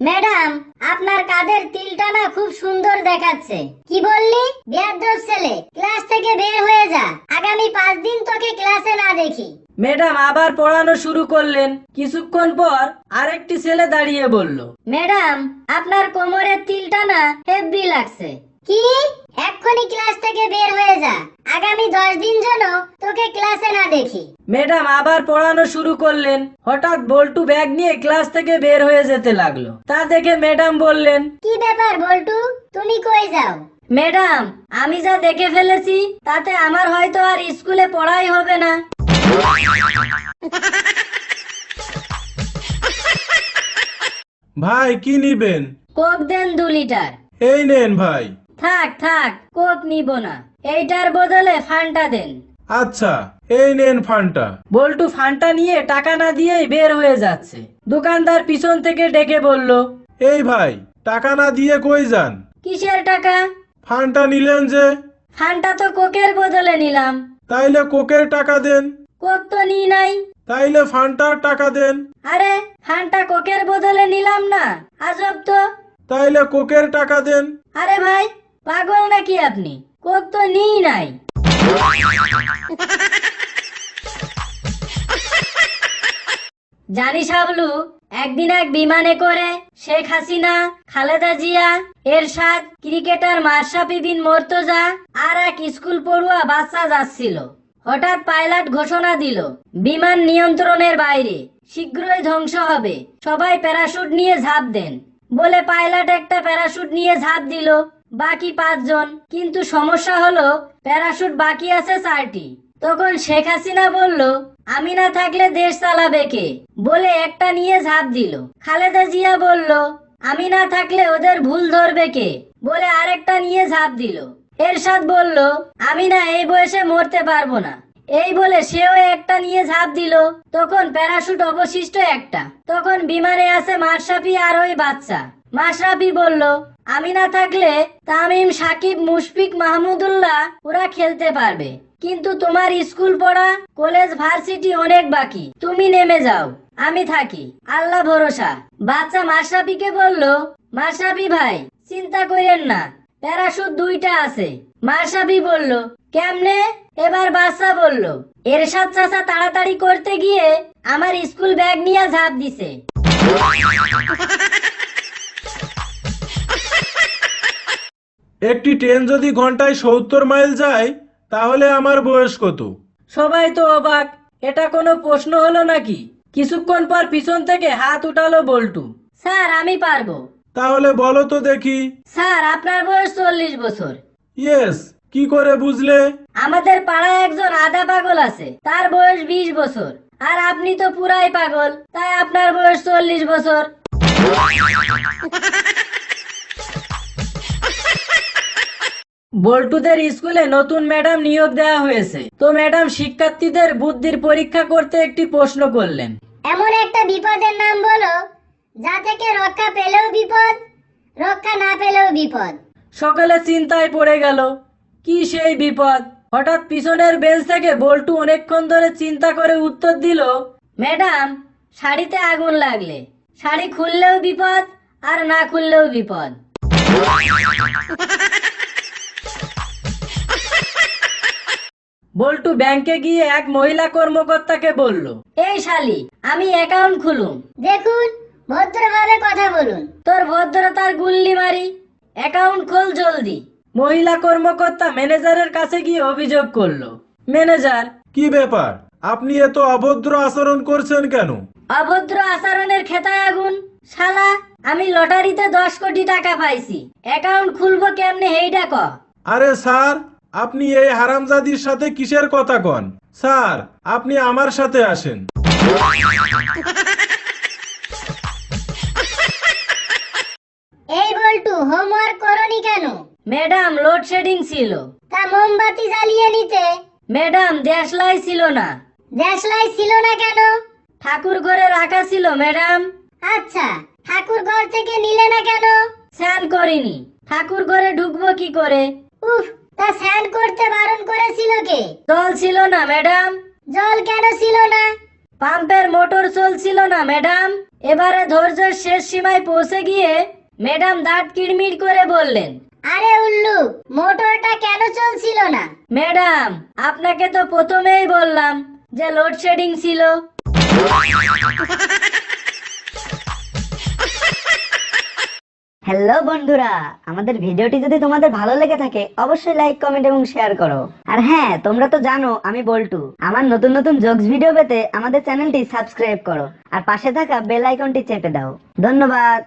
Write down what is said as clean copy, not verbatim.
Madam, আপনার কাঁধের তিলটা না খুব সুন্দর দেখাচ্ছে। কি বললি? বেয়াদব ছেলে, ক্লাস থেকে বের হয়ে যা। আগামী 5 দিন তোকে ক্লাসে না দেখি। ম্যাডাম আবার পড়ানো শুরু করলেন। কিছুক্ষণ পর আরেকটি ছেলে দাঁড়িয়ে বলল, ম্যাডাম, আপনার কোমরের তিলটা না হেভি লাগছে। কি? এক্ষুনি ক্লাস থেকে বের হয়ে যা। আগামী 10 দিন যেন তোকে ক্লাসে না দেখি। ম্যাডাম আবার পড়ানো শুরু করলেন। হঠাৎ বল্টু ব্যাগ নিয়ে ক্লাস থেকে বের হয়ে যেতে লাগলো। তা দেখে ম্যাডাম বললেন, কি ব্যাপার বল্টু, তুমি কই যাও? ম্যাডাম আমি যা দেখে ফেলেছি তাতে আমার হয়তো আর স্কুলে পড়াই হবে না। ভাই কি নিবেন? কোক দেন 2 লিটার। এই নেন ভাই। থাক থাক, কোক নিব না, এইটার বদলে ফান্টা দেন। আচ্ছা, এই নেন ফান্টা। বল্টু ফান্টা নিয়ে টাকা না দিয়েই বের হয়ে যাচ্ছে। দোকানদার পিছন থেকে ডেকে বলল, এই ভাই, টাকা না দিয়ে কই যান? কিসের টাকা? ফান্টা নিলেন যে? ফান্টা তো কোকের বদলে নিলাম। তাইলে কোকের টাকা দেন। কোক তো নিই নাই। তাইলে ফান্টার টাকা দেন। আরে ফান্টা কোকের বদলে নিলাম না, আজব তো। তাইলে কোকের টাকা দেন। আরে ভাই, পাগল নাকি আপনি? কোক তো নিই নাই। জানিস হাবলু, একদিন এক বিমানে করে শেখ হাসিনা, খালেদা জিয়া, এরশাদ, ক্রিকেটার মাশরাফি বিন মুর্তজা আর এক স্কুল পড়ুয়া বাচ্চা যাচ্ছিল। হঠাৎ পাইলট ঘোষণা দিল, বিমান নিয়ন্ত্রণের বাইরে, শীঘ্রই ধ্বংস হবে, সবাই প্যারাশুট নিয়ে ঝাঁপ দেন। বলে পাইলট একটা প্যারাশুট নিয়ে ঝাঁপ দিল, বাকি 5 জন। কিন্তু সমস্যা হলো প্যারাশুট বাকি আছে 4টি। তখন শেখ হাসিনা বলল, আমি না থাকলে দেশ চালাবে কে? বলে একটা নিয়ে ঝাঁপ দিল। খালেদা জিয়া বলল, আমি না থাকলে ওদের ভুল ধরবে কে? বলে আরেকটা নিয়ে ঝাঁপ দিল। এরশাদ বলল, আমি না এই বয়সে মরতে পারবো না। এই বলে সেও একটা নিয়ে ঝাঁপ দিল। তখন প্যারাশুট অবশিষ্ট একটা। তখন বিমানে আছে মাশরাফি আর ওই বাচ্চা। মাশরাফি বলল, আমি না থাকলে তামিম, সাকিব, মুশফিক, মাহমুদুল্লাহ ওরা খেলতে পারবে, কিন্তু তোমার স্কুল পড়া, কলেজ, ভার্সিটি অনেক বাকি, তুমি নেমে যাও, আমি থাকি, আল্লাহ ভরসা। বাচ্চা মাশরাফিকে বলল, মাশরাফি ভাই চিন্তা করেন না, প্যারাশুট 2টা আছে। মাশরাফি বলল, কেমনে? এবার বাচ্চা বলল, এরশাদ চাচা তাড়াতাড়ি করতে গিয়ে আমার স্কুল ব্যাগ নিয়ে ঝাঁপ দিছে। একটি ট্রেন যদি ঘন্টায় 70 মাইল যায়, তাহলে আমার বয়স কত? সবাই তো অবাক। এটা কোনো প্রশ্ন হলো নাকি? কিছুক্ষণ পর পিছন থেকে হাত উঠালো বল্টু। স্যার আমি পারবো। তাহলে বলো তো দেখি। স্যার আপনার বয়স 40 বছর। ইয়েস, কি করে বুঝলে? আমাদের পাড়ায় একজন আধা পাগল আছে, তার বয়স 20 বছর। আর আপনি তো পুরাই পাগল, তাই আপনার বয়স 40 বছর। বল্টুদের স্কুলে নতুন ম্যাডাম নিয়োগ দেওয়া হয়েছে। তো ম্যাডাম শিক্ষার্থীদের বুদ্ধির পরীক্ষা করতে একটি প্রশ্ন করলেন। এমন একটা বিপদের নাম বলো যা থেকে রক্ষা পেলেও বিপদ, রক্ষা না পেলেও বিপদ। সকলে চিন্তায় পড়ে গেল, কি সেই বিপদ? হঠাৎ পিছনের বেঞ্চ থেকে বল্টু অনেকক্ষণ ধরে চিন্তা করে উত্তর দিল, ম্যাডাম শাড়িতে আগুন লাগলে শাড়ি খুললেও বিপদ আর না খুললেও বিপদ। বল্টু ব্যাংকে গিয়ে এক মহিলা কর্মকর্তাকে বলল, এই শালি আমি অ্যাকাউন্ট খুলুম। দেখুন, ভদ্রভাবে কথা বলুন। তোর ভদ্রতার গুল্লি মারি, অ্যাকাউন্ট খোল জলদি। মহিলা কর্মকর্তা ম্যানেজারের কাছে গিয়ে অভিযোগ করলো, ম্যানেজার কি ব্যাপার, আপনি এত অভদ্র আচরণ করছেন কেন? অভদ্র আচরণের খেতায় আগুন। শালা আমি লটারিতে 10 কোটি টাকা পাইছি, অ্যাকাউন্ট খুলবো কেমনে হেইডা ক। আরে স্যার, আপনি এই হারামজাদির সাথে কিসের কথা কন? স্যার, আপনি আমার সাথে আসেন। এই বল্টু, হোমওয়ার্ক করনি কেন? ম্যাডাম লোডশেডিং ছিল। তা মোমবাতি জ্বালিয়ে নিতে। ম্যাডাম দেশলাই ছিল না। দেশলাই ছিল না কেন? ঠাকুর ঘরে রাখা ছিল ম্যাডাম। আচ্ছা, ঠাকুর ঘর থেকে নিলে না কেন? স্নান করিনি, ঠাকুর ঘরে ঢুকবো কি করে? উফ, তা স্নান করতে বারণ করেছিল কে? জল ছিল না ম্যাডাম। জল কেন ছিল না? পাম্পের মোটর চলছিল না ম্যাডাম। এবারে ধৈর্যের শেষ সীমায় পৌঁছে গিয়ে ম্যাডাম দাঁত কিড়মিড় করে বললেন, আরে উল্লু, মোটরটা কেন চলছিল না? ম্যাডাম আপনাকে তো প্রথমেই বললাম যে লোডশেডিং ছিল। হ্যালো বন্ধুরা, আমাদের ভিডিওটি যদি তোমাদের ভালো লেগে থাকে অবশ্যই লাইক, কমেন্ট এবং শেয়ার করো। আর হ্যাঁ, তোমরা তো জানো আমি বল্টু। আমার নতুন নতুন জোকস ভিডিও পেতে আমাদের চ্যানেলটি সাবস্ক্রাইব করো আর পাশে থাকা বেল আইকনটি চেপে দাও। ধন্যবাদ।